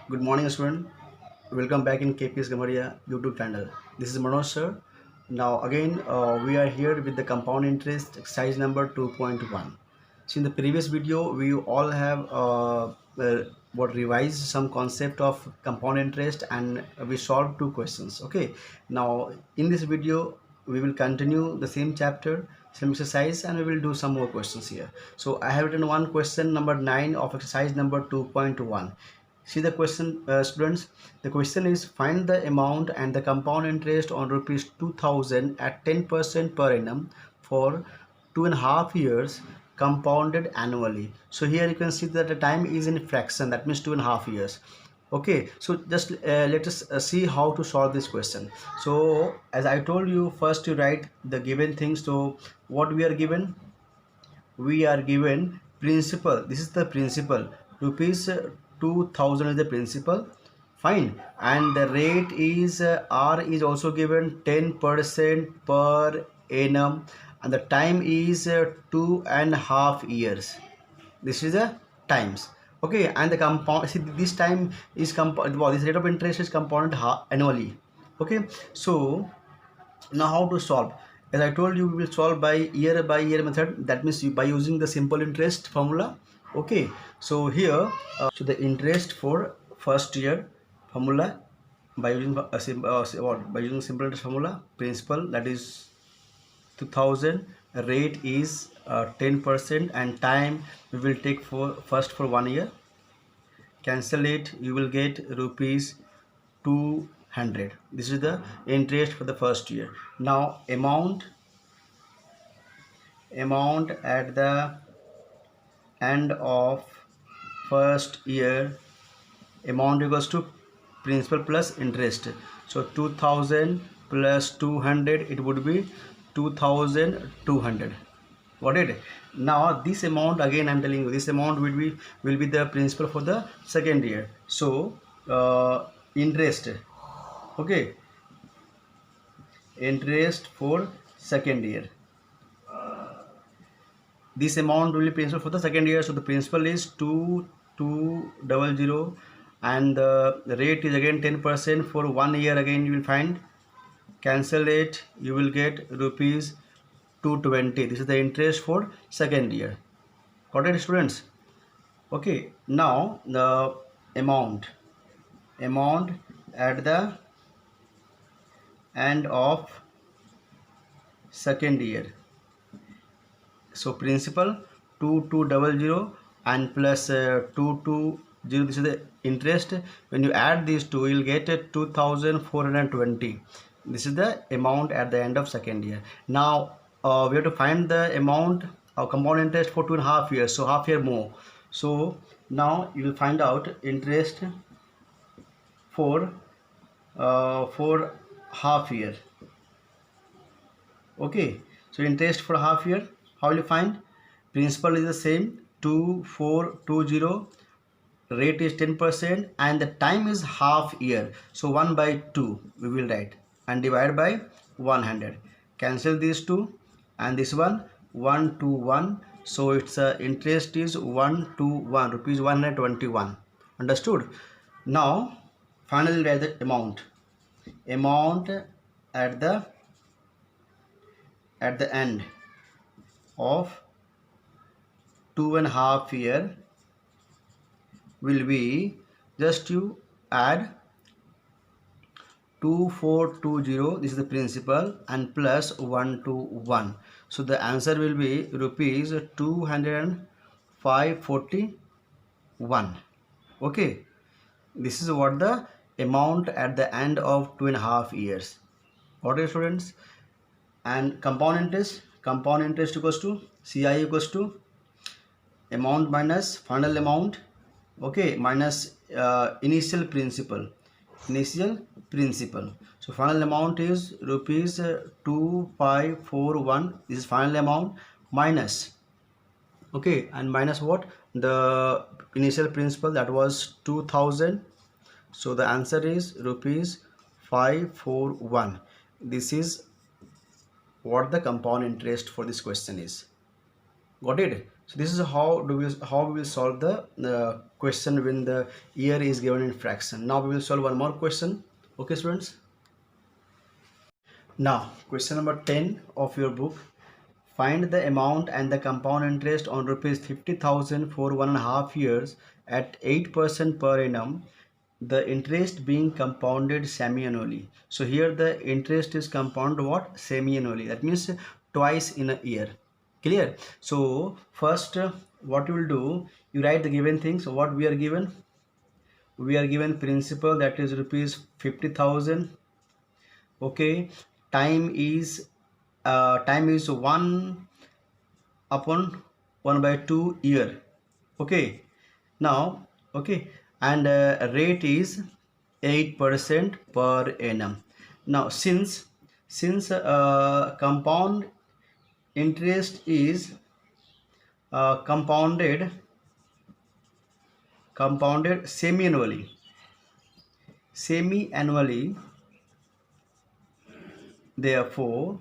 Good morning, student. Welcome back in KPS Gamaria YouTube channel. This is Manoj sir. Now again, we are here with the compound interest exercise number 2.1. So in the previous video, we all have what revised some concept of compound interest and we solved two questions. Okay. Now in this video, we will continue the same chapter, same exercise, and we will do some more questions here. So I have written one question number 9 of exercise number 2.1. See the question, students. The question is find the amount and the compound interest on rupees 2000 at 10% per annum for 2.5 years compounded annually. So here you can see that the time is in fraction, that means 2.5 years. Okay, so just let us see how to solve this question. So as I told you, first you write the given things. So what we are given? We are given principal. This is the principal, rupees 2000 is the principal. Fine. And the rate is R is also given 10% per annum, and the time is 2.5 years. This is the times. Okay, and the compound, see this time is compound, well, this rate of interest is compounded annually. Okay, so now how to solve? As I told you, we will solve by year method, that means by using the simple interest formula. Okay, so here so the interest for first year formula, by using by using simple interest formula, principal, that is 2000, rate is 10%, and time we will take for first for 1 year. Cancel it, you will get rupees 200. This is the interest for the first year. Now amount at the end of first year, amount equals to principal plus interest. So 2000 plus 200, it would be 2200. Got it? Now this amount, again I'm telling you, this amount will be the principal for the second year. So interest, okay, interest for second year, this amount will be principal for the second year. So the principal is 2200, and the rate is again 10% for 1 year. Again you will find, cancel it, you will get rupees 220. This is the interest for second year. Got it, students? Okay, now the amount at the end of second year. So principal 2200 and plus 220, this is the interest. When you add these two, you'll get 2420. This is the amount at the end of second year. Now we have to find the amount of compound interest for 2.5 years, so half year more. So now you will find out interest for half year. Okay, so interest for half year, how will you find? Principal is the same, 2420, rate is 10%, and the time is half year. So 1/2 we will write and divide by 100. Cancel these two, and this one 1 to 1. So its interest is 1 to 1, rupees 121. Understood? Now finally write the amount at the end of 2.5 year will be, just you add 2420, this is the principal, and plus 121. So the answer will be rupees 205.41. Okay, this is what the amount at the end of 2.5 years. Got it, students? And compound interest equals to CI equals to amount minus final amount, okay, minus initial principal. So final amount is rupees 2541. This is final amount, minus, okay, and minus what? The initial principal, that was 2000. So the answer is rupees 541. This is what the compound interest for this question is. Got it? So this is how we will solve the question when the year is given in fraction. Now we will solve one more question. Okay, students. Now question number 10 of your book. Find the amount and the compound interest on rupees 50,000 for 1.5 years at 8% per annum. The interest being compounded semi-annually. So here the interest is compounded what? Semi-annually. That means twice in a year. Clear? So first what you will do, you write the given things. So what we are given? We are given principal, that is rupees 50,000. Okay, time is 1 upon 1/2 year. Okay, now okay, and rate is 8% per annum. Now since compound interest is compounded semi-annually, therefore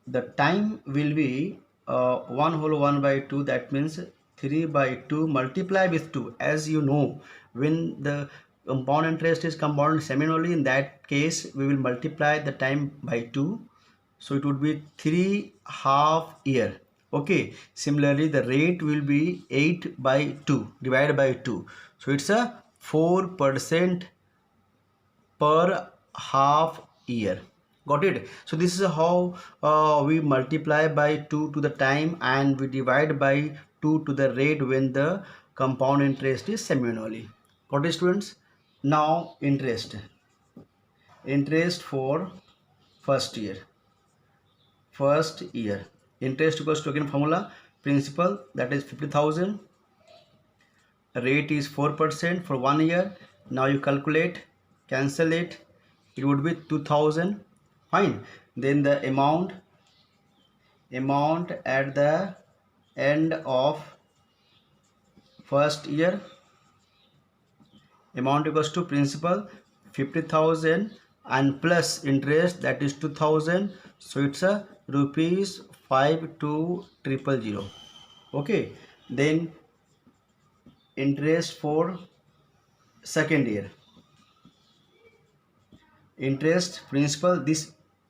the time will be 1 whole 1/2, that means 3/2 multiply with 2. As you know, when the compound interest is compounded semi-annually, in that case we will multiply the time by 2, so it would be 3/2 year. Okay, similarly the rate will be 8/2 divided by 2, so it's a 4% per half year. Got it? So this is how we multiply by 2 to the time and we divide by 2 to the rate when the compound interest is semi-annually. Got it, students? Now interest for first year. Interest equals to, again, formula, principal, that is 50,000, rate is 4% for 1 year. Now you calculate, cancel it, it would be 2,000. Fine. Then the amount at the end of first year, amount equals to principal 50,000 and plus interest, that is 2,000, so it's a rupees 52,000. Okay, then interest for second year, interest principal,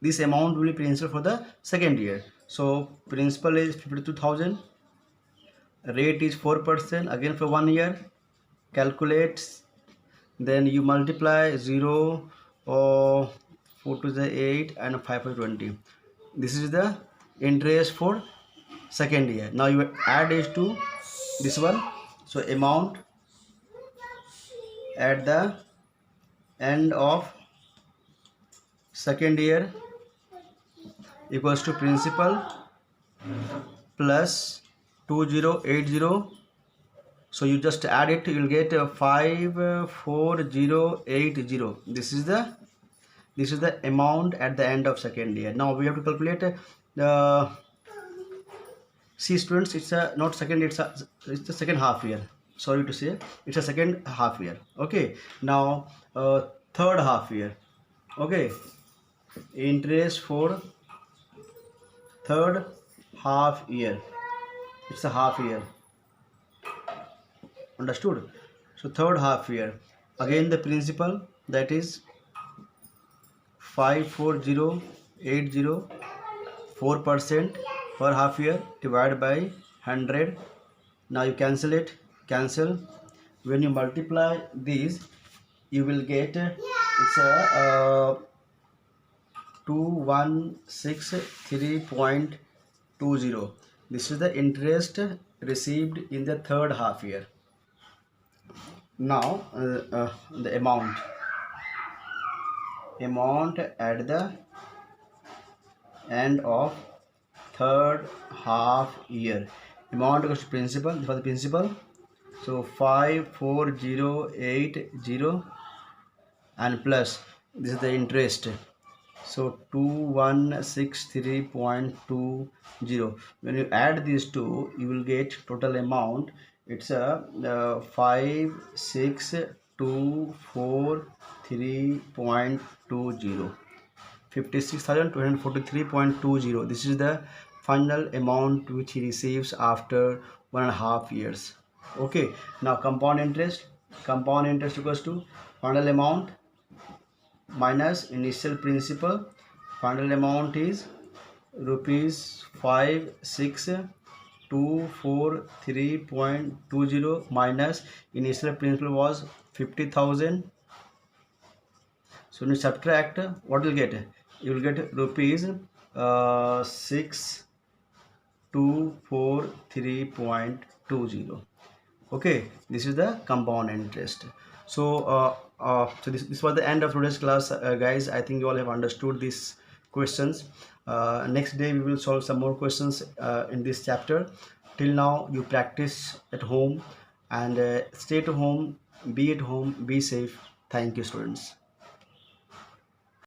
this amount will be principal for the second year. So principal is 52,000, rate is 4%, again for 1 year. Calculates, then you multiply 0 or 4 to the 8 and 5 to 20. This is the interest for second year. Now you add it to this one. So amount at the end of second year equals to principal plus 2080. So you just add it, you will get 54080. This is the amount at the end of second year. Now we have to calculate see, students, it's a not second, it's the second half year. Sorry to say, it's a second half year. Okay, now third half year. Okay, interest for third half year, it's a half year. Understood? So third half year, again the principal, that is 54080, 4% per half year divided by 100. Now you cancel it, when you multiply these you will get it's a 2163.20. this is the interest received in the third half year. Now the amount at the end of third half year, amount goes to principal, for the principal, so 54080 and plus this is the interest, so 2163.20. when you add these two you will get total amount, it's a 56,243.20, 56,243.20. this is the final amount which he receives after 1.5 years. Okay, now compound interest equals to final amount minus initial principal. Final amount is rupees 56,243.20 minus initial principal was 50,000. So when you subtract, what will get? You will get rupees 6243.20. Okay, this is the compound interest. So this was the end of today's class, guys. I think you all have understood these questions. Next day we will solve some more questions in this chapter. Till now, you practice at home and stay at home, be safe. Thank you, students.